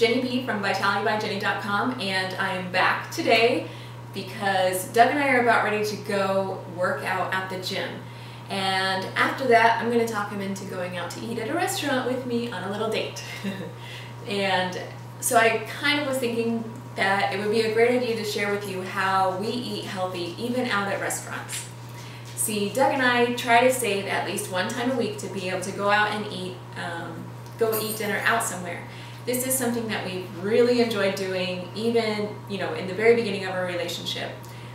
Jenny B from vitalitybyjenny.com, and I am back today because Doug and I are about ready to go work out at the gym. And after that, I'm going to talk him into going out to eat at a restaurant with me on a little date. And so I kind of was thinking that it would be a great idea to share with you how we eat healthy even out at restaurants. See, Doug and I try to save at least one time a week to be able to go out and eat, go eat dinner out somewhere. This is something that we've really enjoyed doing, even, in the very beginning of our relationship,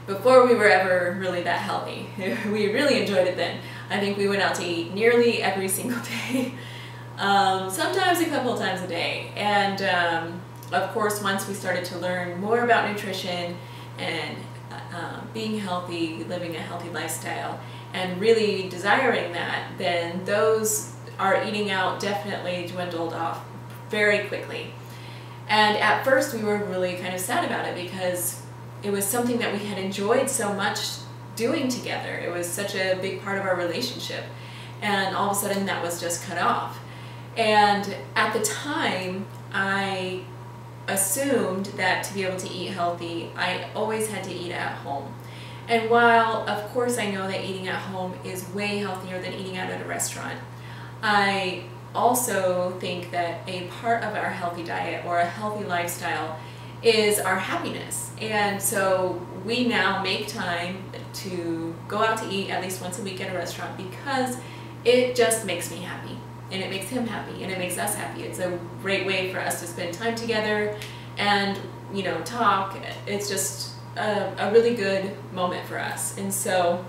before we were ever really that healthy. We really enjoyed it then. I think we went out to eat nearly every single day, sometimes a couple of times a day. And of course, once we started to learn more about nutrition and being healthy, living a healthy lifestyle, and really desiring that, then our eating out definitely dwindled off very quickly. And at first we were really kind of sad about it because it was something that we had enjoyed so much doing together. It was such a big part of our relationship, and all of a sudden that was just cut off. And at the time, I assumed that to be able to eat healthy, I always had to eat at home. And while of course I know that eating at home is way healthier than eating out at a restaurant, I also think that a part of our healthy diet or a healthy lifestyle is our happiness. And so we now make time to go out to eat at least once a week at a restaurant because it just makes me happy, and it makes him happy, and it makes us happy. It's a great way for us to spend time together and talk. It's just a really good moment for us. And so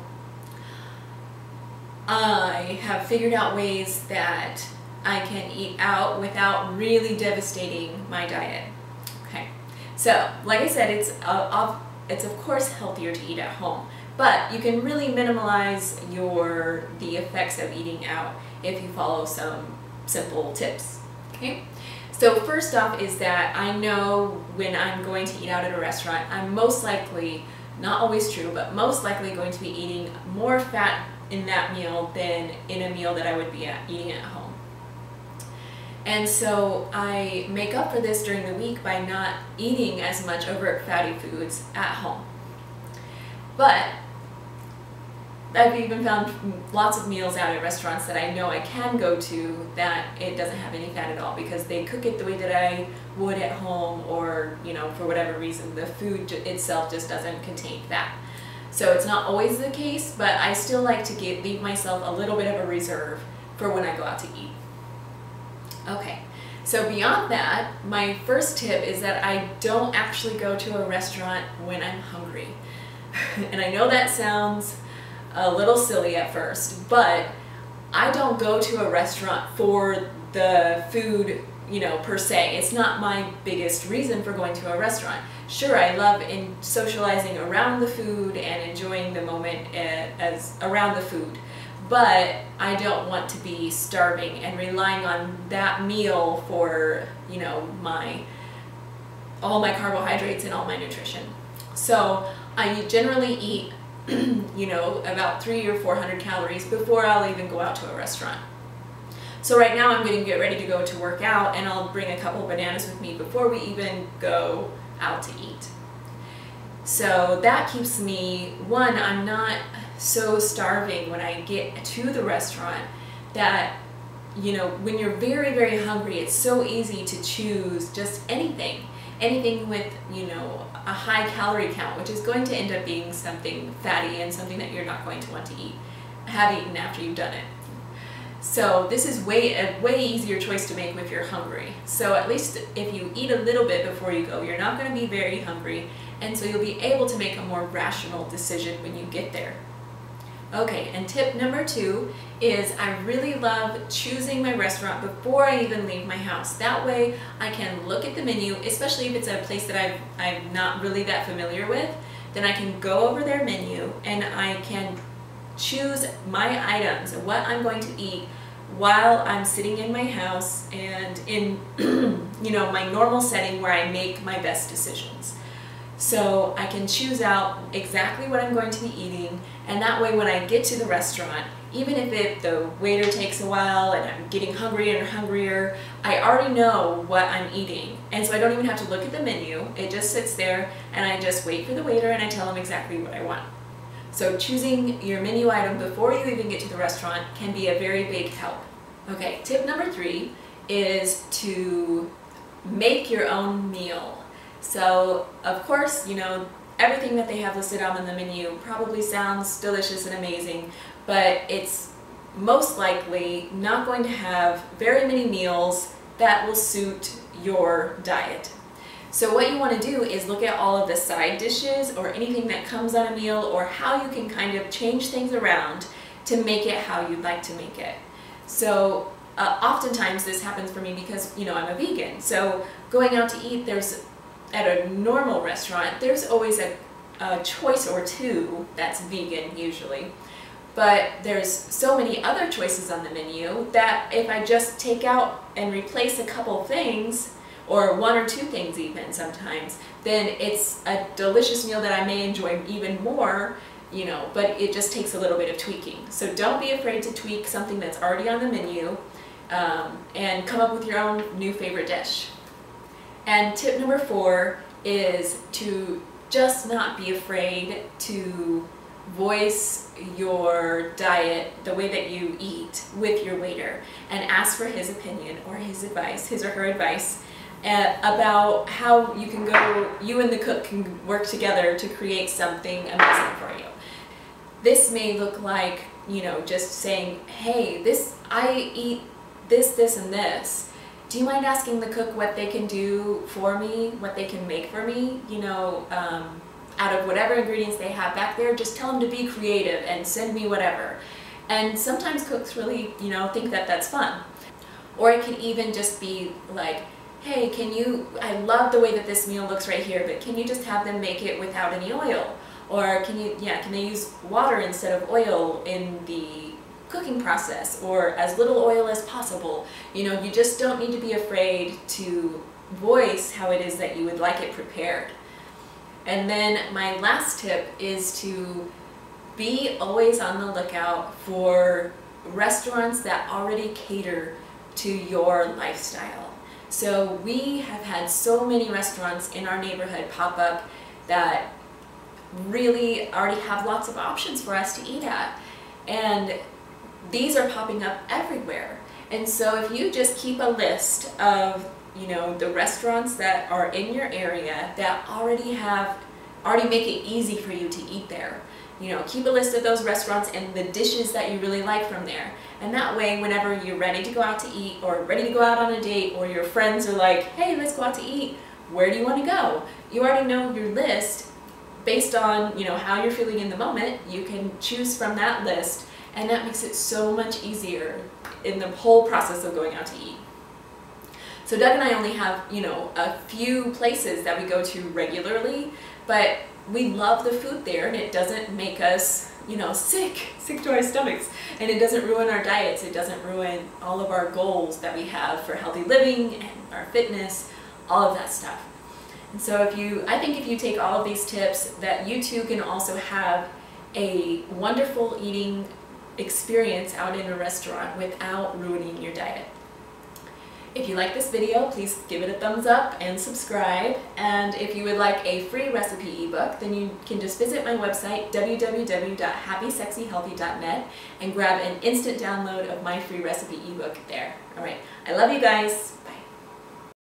I have figured out ways that I can eat out without really devastating my diet. Okay, so like I said, it's of course healthier to eat at home, but you can really minimize the effects of eating out if you follow some simple tips. Okay, so first off is that I know when I'm going to eat out at a restaurant, I'm most likely, not always true, but most likely going to be eating more fat in that meal than in a meal that I would be eating at home. And so I make up for this during the week by not eating as much overt fatty foods at home. But I've even found lots of meals out at restaurants that I know I can go to that it doesn't have any fat at all because they cook it the way that I would at home, or for whatever reason the food itself just doesn't contain fat. So it's not always the case, but I still like to leave myself a little bit of a reserve for when I go out to eat. Okay, so beyond that, my first tip is that I don't actually go to a restaurant when I'm hungry. And I know that sounds a little silly at first, but I don't go to a restaurant for the food, per se. It's not my biggest reason for going to a restaurant. Sure, I love socializing around the food and enjoying the moment around the food, but I don't want to be starving and relying on that meal for, all my carbohydrates and all my nutrition. So I generally eat, about 300 or 400 calories before I'll even go out to a restaurant. So right now I'm going to get ready to go to work out, and I'll bring a couple of bananas with me before we even go out to eat. So that keeps me, one, I'm not so starving when I get to the restaurant that, when you're very, very hungry, it's so easy to choose just anything with, a high calorie count, which is going to end up being something fatty and something that you're not going to want to have eaten after you've done it. So this is a way easier choice to make if you're hungry. So at least if you eat a little bit before you go, you're not going to be very hungry, and so you'll be able to make a more rational decision when you get there. Okay, and tip number 2 is I really love choosing my restaurant before I even leave my house. That way I can look at the menu, especially if it's a place that I'm not really that familiar with, then I can go over their menu and I can choose my items and what I'm going to eat while I'm sitting in my house and in my normal setting where I make my best decisions. So I can choose out exactly what I'm going to be eating, and that way when I get to the restaurant, even if the waiter takes a while and I'm getting hungrier and hungrier, I already know what I'm eating. And so I don't even have to look at the menu. It just sits there and I just wait for the waiter and I tell him exactly what I want. So choosing your menu item before you even get to the restaurant can be a very big help. Okay, tip number 3 is to make your own meal. So of course, you know, everything that they have listed on the menu probably sounds delicious and amazing, but it's most likely not going to have very many meals that will suit your diet. So what you want to do is look at all of the side dishes or anything that comes on a meal, or how you can kind of change things around to make it how you'd like to make it. So oftentimes this happens for me because, you know, I'm a vegan. So going out to eat, at a normal restaurant, there's always a choice or two that's vegan usually. But there's so many other choices on the menu that if I just take out and replace a couple things, or 1 or 2 things even sometimes, then it's a delicious meal that I may enjoy even more, you know, but it just takes a little bit of tweaking. So don't be afraid to tweak something that's already on the menu, and come up with your own new favorite dish. And tip number 4 is to just not be afraid to voice your diet, the way that you eat, with your waiter, and ask for his opinion or his advice, his or her advice, about how you and the cook can work together to create something amazing for you. This may look like, you know, just saying, hey, I eat this, and this. Do you mind asking the cook what they can do for me, what they can make for me, you know, out of whatever ingredients they have back there? Just tell them to be creative and send me whatever. And sometimes cooks really, you know, think that that's fun. Or it can even just be like, hey, I love the way that this meal looks right here, but can you just have them make it without any oil? Or can they use water instead of oil in the cooking process, or as little oil as possible? You know, you just don't need to be afraid to voice how it is that you would like it prepared. And then my last tip is to be always on the lookout for restaurants that already cater to your lifestyle. So we have had so many restaurants in our neighborhood pop up that really already have lots of options for us to eat at. And these are popping up everywhere. And so if you just keep a list of, you know, the restaurants that are in your area that already make it easy for you to eat there. You know, keep a list of those restaurants and the dishes that you really like from there. And that way, whenever you're ready to go out to eat, or ready to go out on a date, or your friends are like, hey, let's go out to eat, where do you want to go? You already know your list based on, you know, how you're feeling in the moment. You can choose from that list, and that makes it so much easier in the whole process of going out to eat. So Doug and I only have, you know, a few places that we go to regularly, but we love the food there, and it doesn't make us, you know, sick to our stomachs, and it doesn't ruin our diets. It doesn't ruin all of our goals that we have for healthy living and our fitness, all of that stuff. And so I think if you take all of these tips, that you too can also have a wonderful eating experience out in a restaurant without ruining your diet. If you like this video, please give it a thumbs up and subscribe. And if you would like a free recipe ebook, then you can just visit my website, www.happysexyhealthy.net, and grab an instant download of my free recipe ebook there. All right, I love you guys.